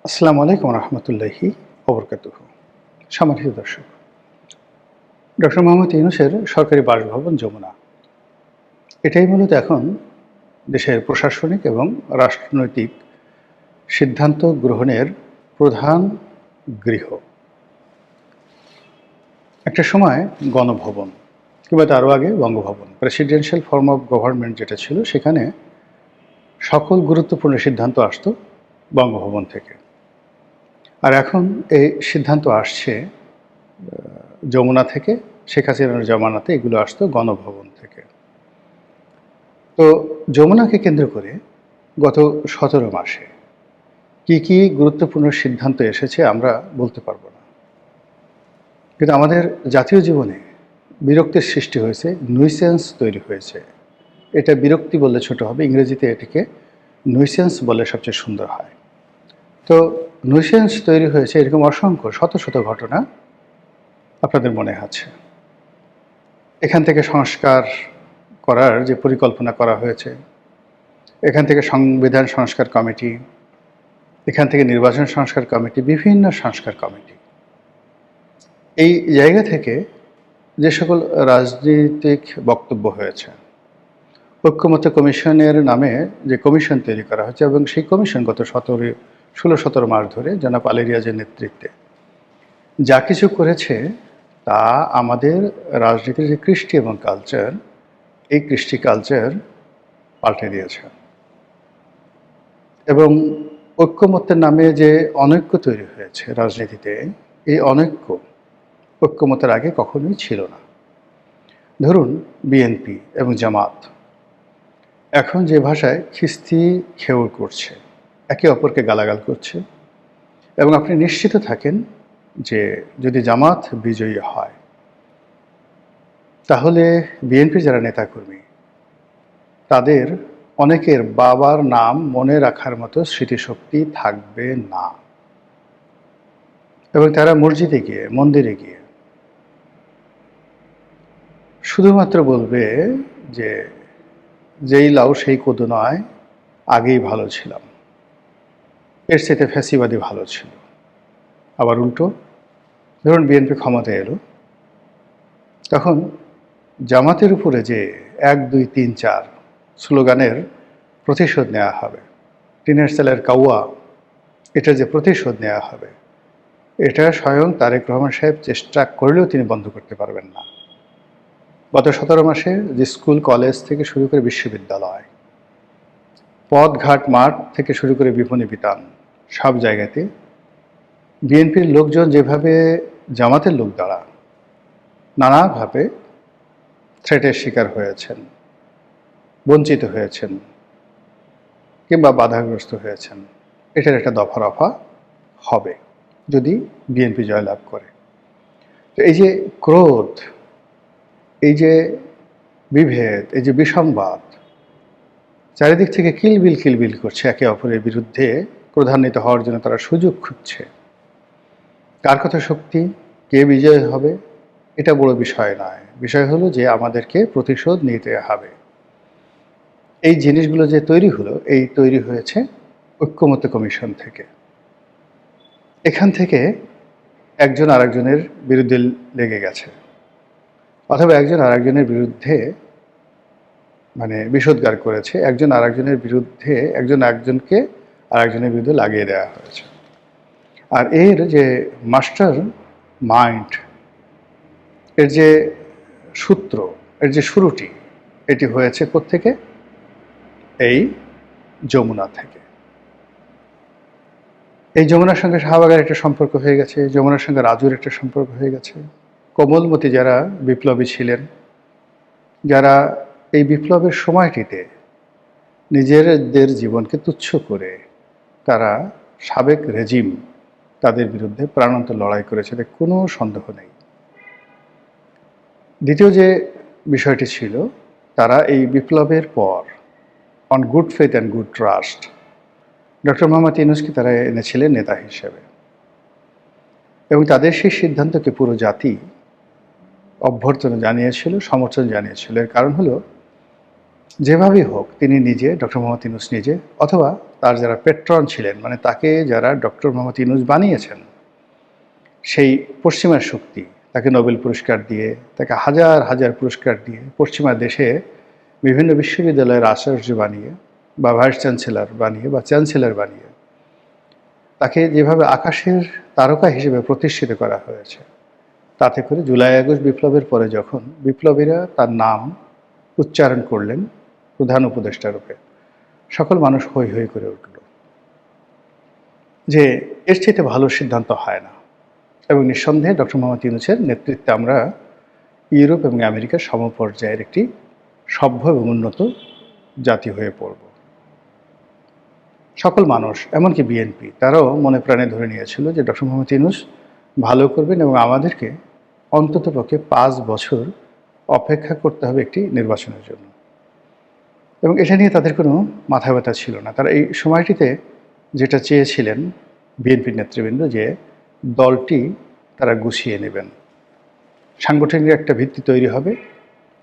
আসসালামু আলাইকুম রহমতুল্লাহি ওবরকাতুহু। সম্মানিত দর্শক, ডক্টর মোহাম্মদ ইউনূসের সরকারি বাসভবন যমুনা, এটাই মূলত এখন দেশের প্রশাসনিক এবং রাষ্ট্রনৈতিক সিদ্ধান্ত গ্রহণের প্রধান গৃহ। একটা সময় গণভবন কিংবা তারও আগে Bangabhaban, presidential form of government যেটা ছিল, সেখানে সকল গুরুত্বপূর্ণ সিদ্ধান্ত আসতো বঙ্গভবন থেকে। আর এখন এই সিদ্ধান্ত আসছে যমুনা থেকে। শেখ হাসিনার জমানাতে এগুলো আসতো গণভবন থেকে। তো যমুনাকে কেন্দ্র করে গত 17 মাসে কি গুরুত্বপূর্ণ সিদ্ধান্ত এসেছে আমরা বলতে পারবো না, কিন্তু আমাদের জাতীয় জীবনে বিরক্তির সৃষ্টি হয়েছে, নুইসেন্স তৈরি হয়েছে। এটা বিরক্তি বললে ছোট হবে, ইংরেজিতে এটিকে নুইসেন্স বললে সবচেয়ে সুন্দর হয়। তো নুইসেন্স তৈরি হয়েছে এরকম অসংখ্য শত শত ঘটনা আপনাদের মনে আছে। এখান থেকে সংস্কার করার যে পরিকল্পনা করা হয়েছে, এখান থেকে সংবিধান সংস্কার কমিটি, এখান থেকে নির্বাচন সংস্কার কমিটি, বিভিন্ন সংস্কার কমিটি, এই জায়গা থেকে যে সকল রাজনৈতিক বক্তব্য হয়েছে, ঐক্যমত্য কমিশনের নামে যে কমিশন তৈরি করা হয়েছে, এবং সেই কমিশন গত 16-17 মাস ধরে জনাব আলী রিয়াজের নেতৃত্বে যা কিছু করেছে, তা আমাদের রাজনীতির যে কৃষ্টি এবং কালচার, এই কৃষ্টি কালচার পাল্টে দিয়েছে। এবং ঐক্যমত্যের নামে যে অনৈক্য তৈরি হয়েছে রাজনীতিতে, এই অনৈক্য ঐক্যমত্যের আগে কখনোই ছিল না। ধরুন বিএনপি এবং জামাত এখন যে ভাষায় খিস্তি খেউড় করছে, একে অপরকে গালাগাল করছে, এবং আপনি নিশ্চিত থাকেন যে যদি জামাত বিজয়ী হয়, তাহলে বিএনপির যারা নেতাকর্মী, তাদের অনেকের বাবার নাম মনে রাখার মতো স্মৃতিশক্তি থাকবে না, এবং তারা মসজিদে গিয়ে, মন্দিরে গিয়ে শুধুমাত্র বলবে যে যেই লাউ সেই কদু নয়, আগেই ভালো ছিলাম, এর চাইতে ফ্যাসিবাদী ভালো ছিল। আবার উল্টো, ধরুন বিএনপি ক্ষমতায় এলো, তখন জামাতের উপরে যে 1, 2, 3, 4 স্লোগানের প্রতিশোধ নেওয়া হবে, টিনের চালের কাউয়া, এটা যে প্রতিশোধ নেওয়া হবে, এটা স্বয়ং তারেক রহমান সাহেব চেষ্টা করলেও তিনি বন্ধ করতে পারবেন না। গত 17 মাসে যে স্কুল কলেজ থেকে শুরু করে বিশ্ববিদ্যালয়, পথঘাট মাঠ থেকে শুরু করে বিপণী বিতান, সব জায়গাতে বিএনপির লোকজন যেভাবে জামাতের লোক দ্বারা নানাভাবে থ্রেটের শিকার হয়েছেন, বঞ্চিত হয়েছেন কিংবা বাধাগ্রস্ত হয়েছেন, এটার একটা দফা রফা হবে যদি বিএনপি জয়লাভ করে। তো এই যে ক্রোধ, এই যে বিভেদ, এই যে বিসংবাদ, চারিদিক থেকে কিলবিল করছে, একে অপরের বিরুদ্ধে ক্রোধান্বিত হওয়ার জন্য তারা সুযোগ খুঁজছে। কার কত শক্তি, কে বিজয় হবে, এটা বড় বিষয় নয়। বিষয় হলো যে আমাদেরকে প্রতিশোধ নিতে হবে। এই জিনিসগুলো যে তৈরি হলো, এই তৈরি হয়েছে ঐক্যমত্য কমিশন থেকে। এখান থেকে একজন আরেকজনের বিরুদ্ধে লেগে গেছে, অথবা একজন আরেকজনের বিরুদ্ধে বিষোদ্গার করেছে, একজন আরেকজনের বিরুদ্ধে, একজন একজনকে আরেকজনের বিরুদ্ধে লাগিয়ে দেওয়া হয়েছে। আর এর যে মাস্টার মাইন্ড, এর যে সূত্র, এর যে শুরুটি, এটি হয়েছে কোত্থেকে? এই যমুনা থেকে। এই যমুনার সঙ্গে শাহবাগের একটা সম্পর্ক হয়ে গেছে, যমুনার সঙ্গে রাজুর একটা সম্পর্ক হয়ে গেছে। কোমলমতি যারা বিপ্লবী ছিলেন, যারা এই বিপ্লবের সময়টিতে নিজেদের জীবনকে তুচ্ছ করে তারা সাবেক রেজিম, তাদের বিরুদ্ধে প্রাণান্ত লড়াই করেছে, কোনো সন্দেহ নেই। দ্বিতীয় যে বিষয়টি ছিল, তারা এই বিপ্লবের পর on good faith and good trust doctor Mohammad ইউনূসকে তারা এনেছিলেন নেতা হিসেবে, এবং তাদের সেই সিদ্ধান্তকে পুরো জাতি অভ্যর্থনা জানিয়েছিল, সমর্থন জানিয়েছিল। এর কারণ হলো যেভাবেই হোক তিনি নিজে, ডক্টর মোহাম্মদ ইউনূস নিজে, অথবা তার যারা পেট্রন ছিলেন, মানে তাকে যারা ডক্টর মোহাম্মদ ইউনূস বানিয়েছেন, সেই পশ্চিমা শক্তি তাকে নোবেল পুরস্কার দিয়ে, তাকে হাজার হাজার পুরস্কার দিয়ে, পশ্চিমা দেশে বিভিন্ন বিশ্ববিদ্যালয়ের আচার্য বানিয়ে বা ভাইস চ্যান্সেলর বানিয়ে বা চ্যান্সেলর বানিয়ে তাকে যেভাবে আকাশের তারকা হিসেবে প্রতিষ্ঠিত করা হয়েছে, তাতে করে জুলাই আগস্ট বিপ্লবের পরে যখন বিপ্লবীরা তার নাম উচ্চারণ করলেন প্রধান উপদেষ্টা রূপে, সকল মানুষ হৈ হৈ করে উঠল যে এর চাইতে ভালো সিদ্ধান্ত হয় না। এবং নিঃসন্দেহে ডক্টর মোহাম্মদ ইউনূসের নেতৃত্বে আমরা ইউরোপ এবং আমেরিকার সমপর্যায়ের একটি সভ্য এবং উন্নত জাতি হয়ে পড়ব। সকল মানুষ, এমনকি বিএনপি, তারাও মনে প্রাণে ধরে নিয়েছিল যে ডক্টর মোহাম্মদ ইউনূস ভালো করবেন এবং আমাদেরকে অন্ততপক্ষে 5 বছর অপেক্ষা করতে হবে একটি নির্বাচনের জন্য। এবং এটা নিয়ে তাদের কোনো মাথা ব্যথা ছিল না। তারা এই সময়টিতে যেটা চেয়েছিলেন বিএনপির নেতৃবৃন্দ, যে দলটি তারা গুছিয়ে নেবেন, সাংগঠনিক একটা ভিত্তি তৈরি হবে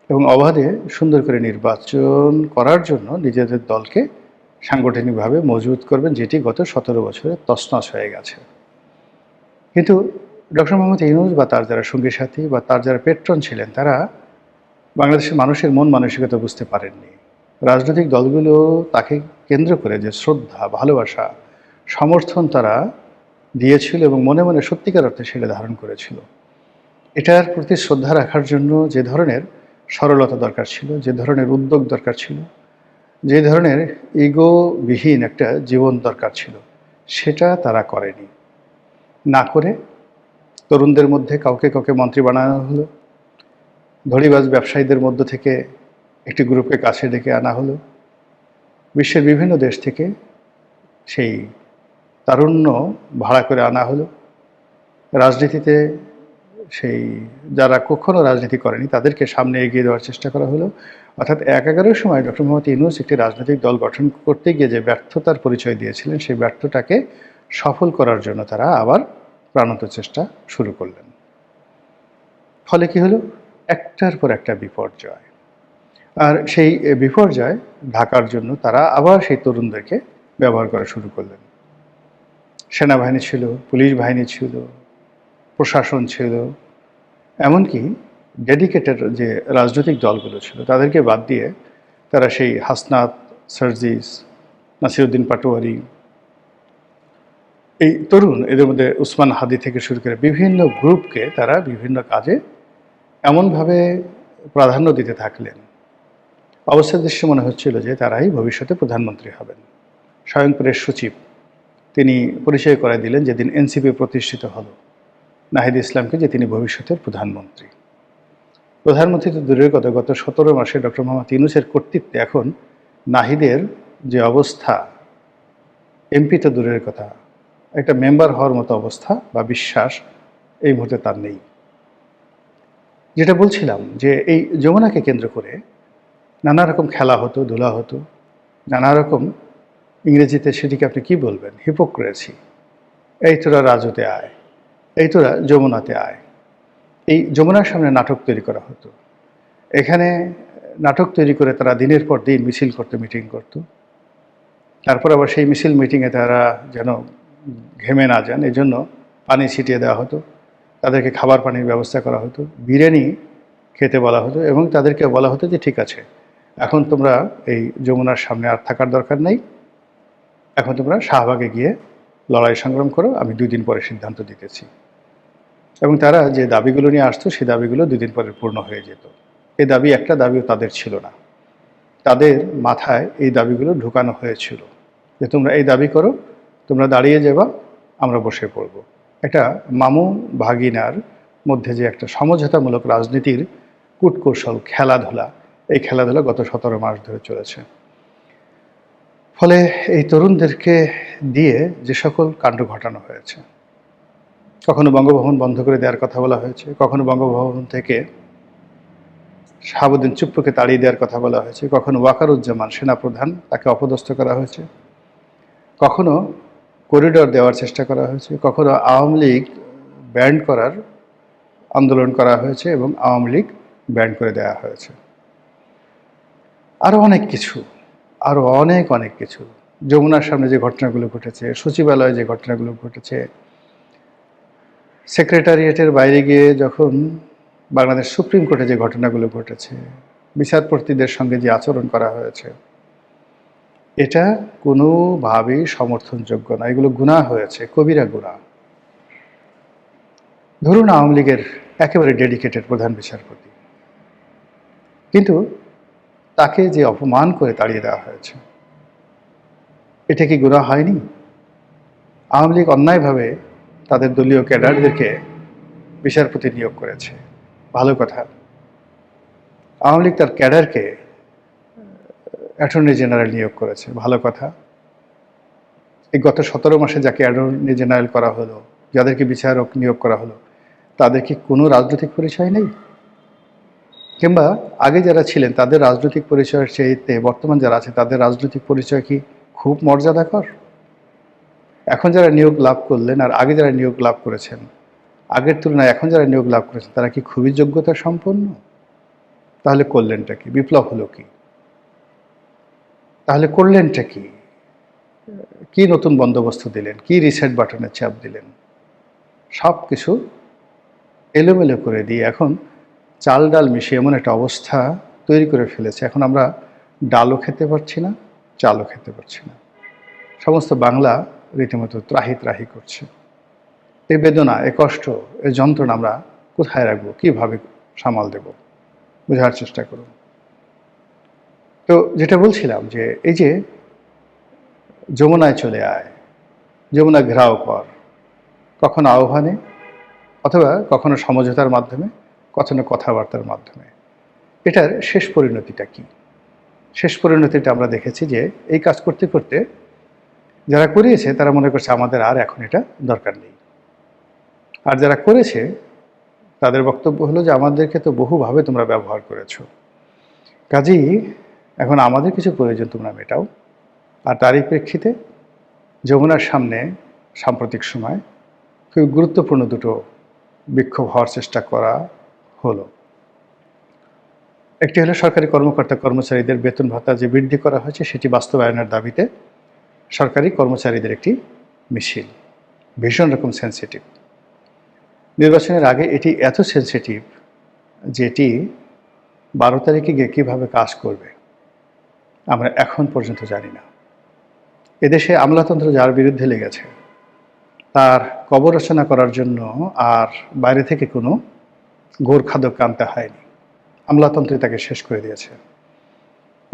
এবং অবাধে সুন্দর করে নির্বাচন করার জন্য নিজেদের দলকে সাংগঠনিকভাবে মজবুত করবেন, যেটি গত 17 বছরে তছনছ হয়ে গেছে। কিন্তু ডক্টর মোহাম্মদ ইউনূস বা তার যারা সঙ্গী সাথী বা তার যারা পেট্রন ছিলেন, তারা বাংলাদেশের মানুষের মন মানসিকতা বুঝতে পারেননি। রাজনৈতিক দলগুলো তাকে কেন্দ্র করে যে শ্রদ্ধা, ভালোবাসা, সমর্থন তারা দিয়েছিল এবং মনে মনে সত্যিকার অর্থে সেটা ধারণ করেছিল, এটার প্রতি শ্রদ্ধা রাখার জন্য যে ধরনের সরলতা দরকার ছিল, যে ধরনের উদ্যোগ দরকার ছিল, যে ধরনের ইগোবিহীন একটা জীবন দরকার ছিল, সেটা তারা করেনি। না করে তরুণদের মধ্যে কাউকে কাউকে মন্ত্রী বানানো হলো, ধড়িবাজ ব্যবসায়ীদের মধ্য থেকে একটি গ্রুপকে কাছে ডেকে আনা হলো, বিশ্বের বিভিন্ন দেশ থেকে সেই তারুণ্য ভাড়া করে আনা হলো, রাজনীতিতে সেই যারা কখনো রাজনীতি করেনি তাদেরকে সামনে এগিয়ে দেওয়ার চেষ্টা করা হলো। অর্থাৎ ১/১১-র সময় ডক্টর মোহাম্মদ ইউনূস একটি রাজনৈতিক দল গঠন করতে গিয়ে যে ব্যর্থতার পরিচয় দিয়েছিলেন, সেই ব্যর্থতাকে সফল করার জন্য তারা আবার প্রাণান্ত চেষ্টা শুরু করলেন। ফলে কি হলো? একটার পর একটা বিপর্যয়। আর সেই বিপর্যয় ঢাকার জন্য তারা আবার সেই তরুণদেরকে ব্যবহার করা শুরু করলেন। সেনাবাহিনী ছিল, পুলিশ বাহিনী ছিল, প্রশাসন ছিল, এমনকি ডেডিকেটেড যে রাজনৈতিক দলগুলো ছিল তাদেরকে বাদ দিয়ে তারা সেই হাসনাত, সার্জিস, নাসিরউদ্দিন পাটোয়ারি, এই তরুণ, এদের মধ্যে উসমান হাদি থেকে শুরু করে বিভিন্ন গ্রুপকে তারা বিভিন্ন কাজে এমনভাবে প্রাধান্য দিতে থাকলেন, অবস্থা দৃশ্যে মনে হচ্ছিল যে তারাই ভবিষ্যতে প্রধানমন্ত্রী হবেন। স্বয়ং প্রেস সচিব তিনি পরিচয় করায় দিলেন যেদিন এনসিপি প্রতিষ্ঠিত হলো নাহিদ ইসলামকে, যে তিনি ভবিষ্যতের প্রধানমন্ত্রী। প্রধানমন্ত্রী তো দূরের কথা, গত 17 মাসে ডক্টর মোহাম্মদ ইউনূসের কর্তৃত্বে এখন নাহিদের যে অবস্থা, এমপি তো দূরের কথা, একটা মেম্বার হওয়ার মতো অবস্থা বা বিশ্বাস এই মুহূর্তে তার নেই। যেটা বলছিলাম যে এই যমুনাকে কেন্দ্র করে নানা রকম খেলা হতো, ধুলা হতো, নানা রকম, ইংরেজিতে সেটিকে আপনি কি বলবেন, হিপোক্রেসি। এই তোরা রাজুতে আয়, এই তোরা যমুনাতে আয়। এই যমুনার সামনে নাটক তৈরি করা হতো। এখানে নাটক তৈরি করে তারা দিনের পর দিন মিছিল করতো, মিটিং করতো। তারপর আবার সেই মিছিল মিটিংয়ে তারা যেন ঘেমে না যান এজন্য পানি ছিটিয়ে দেওয়া হতো, তাদেরকে খাবার পানির ব্যবস্থা করা হতো, বিরিয়ানি খেতে বলা হতো এবং তাদেরকে বলা হতো যে ঠিক আছে, এখন তোমরা এই যমুনার সামনে আর থাকার দরকার নেই, এখন তোমরা শাহবাগে গিয়ে লড়াই সংগ্রাম করো, আমি 2 দিন পরে সিদ্ধান্ত দিতেছি। এবং তারা যে দাবিগুলো নিয়ে আসতো সেই দাবিগুলো 2 দিন পরে পূর্ণ হয়ে যেত। এই দাবি একটা দাবিও তাদের ছিল না, তাদের মাথায় এই দাবিগুলো ঢুকানো হয়েছিল যে তোমরা এই দাবি করো, তোমরা দাঁড়িয়ে যাবা, আমরা বসে পড়ব। একটা মামু ভাগিনার মধ্যে যে একটা সমঝোতামূলক রাজনীতির কূটকৌশল, খেলাধুলা, এই খেলাধুলা গত 17 মাস ধরে চলেছে। ফলে এই তরুণদেরকে দিয়ে যে সকল কাণ্ড ঘটানো হয়েছে, কখনো বঙ্গভবন বন্ধ করে দেওয়ার কথা বলা হয়েছে, কখনো বঙ্গভবন থেকে শাহাবুদ্দিন চুপ্পুকে তাড়িয়ে দেওয়ার কথা বলা হয়েছে, কখনো ওয়াকারুজ্জামান সেনাপ্রধান তাকে অপদস্থ করা হয়েছে, কখনো করিডোর দেওয়ার চেষ্টা করা হয়েছে, কখনো আওয়ামী লীগ ব্যান্ড করার আন্দোলন করা হয়েছে এবং আওয়ামী লীগ ব্যান্ড করে দেওয়া হয়েছে। আরও অনেক কিছু, আরও অনেক অনেক কিছু। যমুনার সামনে যে ঘটনাগুলো ঘটেছে, সচিবালয়ে যে ঘটনাগুলো ঘটেছে, সেক্রেটারিয়েটের বাইরে গিয়ে যখন বাংলাদেশ সুপ্রিম কোর্টে যে ঘটনাগুলো ঘটেছে, বিচারপতিদের সঙ্গে যে আচরণ করা হয়েছে, এটা কোনোভাবেই সমর্থনযোগ্য না। এগুলো গুনাহ হয়েছে, কবিরা গুনাহ। ধরুন আওয়ামী লীগের একেবারে ডেডিকেটেড প্রধান বিচারপতি, কিন্তু তাকে যে অপমান করে তাড়িয়ে দেওয়া হয়েছে, এটা কি গুনাহ হয়নি? আওয়ামী লীগ অন্যায়ভাবে তাদের দলীয় ক্যাডারদেরকে বিচারপতি নিয়োগ করেছে, ভালো কথা। আওয়ামী লীগ তার ক্যাডারকে অ্যাটর্নি জেনারেল নিয়োগ করেছে, ভালো কথা। এই গত 17 মাসে যাকে অ্যাটর্নি জেনারেল করা হলো, যাদেরকে বিচারক নিয়োগ করা হলো, তাদের কি কোনো রাজনৈতিক পরিচয় নেই? কিংবা আগে যারা ছিলেন তাদের রাজনৈতিক পরিচয়ের চাইতে বর্তমান যারা আছে তাদের রাজনৈতিক পরিচয় কি খুব মর্যাদাকর? এখন যারা নিয়োগ লাভ করলেন আর আগে যারা নিয়োগ লাভ করেছেন, আগের তুলনায় এখন যারা নিয়োগ লাভ করেছেন তারা কি খুবই যোগ্যতা সম্পন্ন? তাহলে করলেনটা কি? বিপ্লব হলো কি? তাহলে করলেনটা কি? কি নতুন বন্দোবস্ত দিলেন? কি রিসেট বাটনের চাপ দিলেন? সব কিছু এলোমেলো করে দিয়ে এখন চাল ডাল মিশিয়ে এমন একটা অবস্থা তৈরি করে ফেলেছে, এখন আমরা ডালও খেতে পারছি না, চালও খেতে পারছি না। সমস্ত বাংলা রীতিমতো ত্রাহি ত্রাহি করছে। এই বেদনা, এই কষ্ট, এই যন্ত্রণা আমরা কোথায় রাখবো, কীভাবে সামাল দেব, বোঝার চেষ্টা করুন। তো যেটা বলছিলাম যে এই যে যমুনায় চলে আয়, যমুনা ঘেরাও কর, কখনো আহ্বানে অথবা কখনো সমঝোতার মাধ্যমে, কখনো কথাবার্তার মাধ্যমে, এটার শেষ পরিণতিটা কি? শেষ পরিণতিটা আমরা দেখেছি যে এই কাজ করতে করতে যারা করিয়েছে তারা মনে করছে আমাদের আর এখন এটা দরকার নেই, আর যারা করেছে তাদের বক্তব্য হলো যে আমাদেরকে তো বহুভাবে তোমরা ব্যবহার করেছো, কাজেই এখন আমাদের কিছু প্রয়োজন তোমরা মেটাও। আর তারই প্রেক্ষিতে যমুনার সামনে সাম্প্রতিক সময় খুব গুরুত্বপূর্ণ দুটো বিক্ষোভ হওয়ার চেষ্টা করা হলো। একটি হলো সরকারি কর্মকর্তা কর্মচারীদের বেতন ভাতা যে বৃদ্ধি করা হয়েছে সেটি বাস্তবায়নের দাবিতে সরকারি কর্মচারীদের একটি মিছিল, ভীষণ রকম সেন্সিটিভ। নির্বাচনের আগে এটি এত সেন্সিটিভ যেটি 12 তারিখে গিয়ে কীভাবে কাজ করবে আমরা এখন পর্যন্ত জানি না। এদেশে আমলাতন্ত্র যার বিরুদ্ধে লেগেছে তার কবর রচনা করার জন্য আর বাইরে থেকে কোনো গোরখাদক আনতে হয়নি, আমলাতন্ত্রে তাকে শেষ করে দিয়েছে।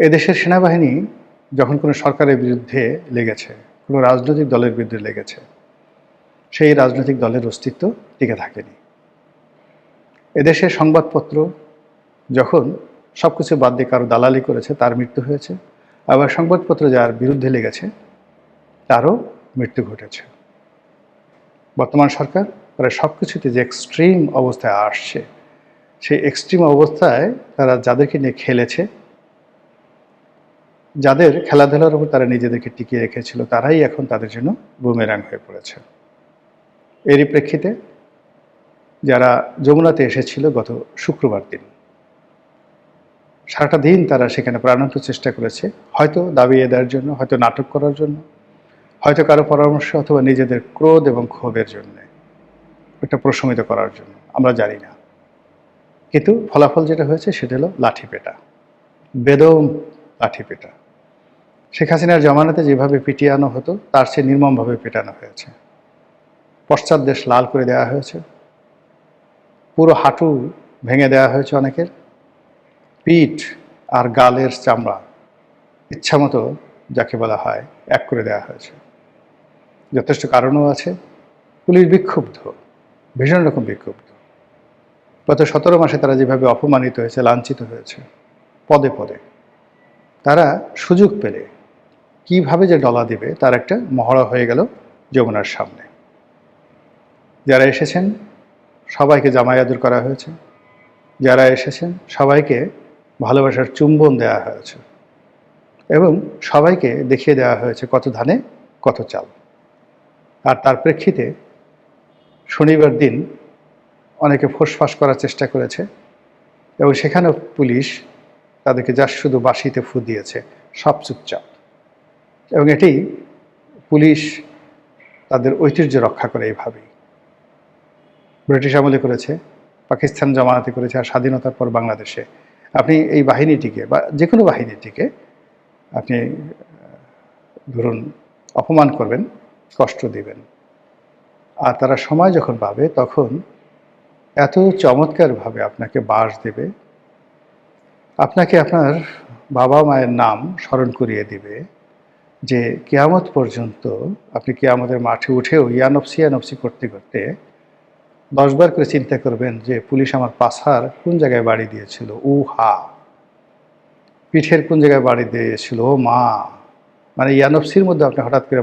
এদেশের সেনাবাহিনী যখন কোনো সরকারের বিরুদ্ধে লেগেছে, কোনো রাজনৈতিক দলের বিরুদ্ধে লেগেছে, সেই রাজনৈতিক দলের অস্তিত্ব টিকে থাকেনি। এদেশের সংবাদপত্র যখন সব কিছু বাদ দিয়ে কারো দালালি করেছে তার মৃত্যু হয়েছে, আবার সংবাদপত্র যার বিরুদ্ধে লেগেছে তারও মৃত্যু ঘটেছে। বর্তমান সরকার তারা সব কিছুতে যে এক্সট্রিম অবস্থায় আসছে, সেই এক্সট্রিম অবস্থায় তারা যাদেরকে নিয়ে খেলেছে, যাদের খেলাধুলার উপর তারা নিজেদেরকে টিকিয়ে রেখেছিল, তারাই এখন তাদের জন্য বুমেরাং হয়ে পড়েছে। এরই প্রেক্ষিতে যারা যমুনাতে এসেছিল গত শুক্রবার দিন, সারাটা দিন তারা সেখানে প্রাণান্ত চেষ্টা করেছে, হয়তো দাবি আদায়ের জন্য, হয়তো নাটক করার জন্য, হয়তো কারো পরামর্শ অথবা নিজেদের ক্রোধ এবং ক্ষোভের জন্য, এটা প্রশমিত করার জন্য, আমরা জানি না। কিন্তু ফলাফল যেটা হয়েছে সেটা হলো লাঠিপেটা, বেদম লাঠিপেটা। শেখ হাসিনার জমানাতে যেভাবে পিটিয়ানো হতো তার চেয়ে নির্মমভাবে পেটানো হয়েছে। পশ্চাৎ দেশ লাল করে দেওয়া হয়েছে, পুরো হাঁটু ভেঙে দেওয়া হয়েছে অনেকের, পিঠ আর গালের চামড়া ইচ্ছামতো যাকে বলা হয় এক করে দেওয়া হয়েছে। যথেষ্ট কারণও আছে। পুলিশ বিক্ষুব্ধ, ভীষণ রকম বিক্ষুব্ধ। গত 17 মাসে তারা যেভাবে অপমানিত হয়েছে, লাঞ্ছিত হয়েছে পদে পদে, তারা সুযোগ পেলে কিভাবে যে ডলা দিবে তার একটা মহড়া হয়ে গেল যমুনার সামনে। যারা এসেছেন সবাইকে জামাই আদর করা হয়েছে, যারা এসেছেন সবাইকে ভালোবাসার চুম্বন দেওয়া হয়েছে এবং সবাইকে দেখিয়ে দেওয়া হয়েছে কত ধানে কত চাল। আর তার প্রেক্ষিতে শনিবার দিন অনেকে ফোঁসফাঁস করার চেষ্টা করেছে এবং সেখানেও পুলিশ তাদেরকে যা শুধু বাঁশিতে ফু দিয়েছে, সব চুপচাপ। এবং এটি পুলিশ তাদের ঐতিহ্য রক্ষা করে এইভাবেই। ব্রিটিশ আমলে করেছে, পাকিস্তান জামানাতে করেছে, আর স্বাধীনতার পর বাংলাদেশে। আপনি এই বাহিনীটিকে বা যে কোনো বাহিনীটিকে আপনি ধরুন অপমান করবেন, কষ্ট দিবেন, আর তারা সময় যখন পাবে তখন এত চমৎকারভাবে আপনাকে বাস দেবে, আপনাকে আপনার বাবা মায়ের নাম স্মরণ করিয়ে দিবে, যে কিয়ামত পর্যন্ত আপনি কিয়ামতের মাঠে উঠেও ইয়ানফসি করতে করতে 10 বার করে চিন্তা করবেন যে পুলিশ আমার পাছার কোন জায়গায় বাড়ি দিয়েছিল, ও হা, পিঠের কোন জায়গায় বাড়ি দিয়েছিল, ও মা। মানে ইয়ানফসির মধ্যে আপনি হঠাৎ করে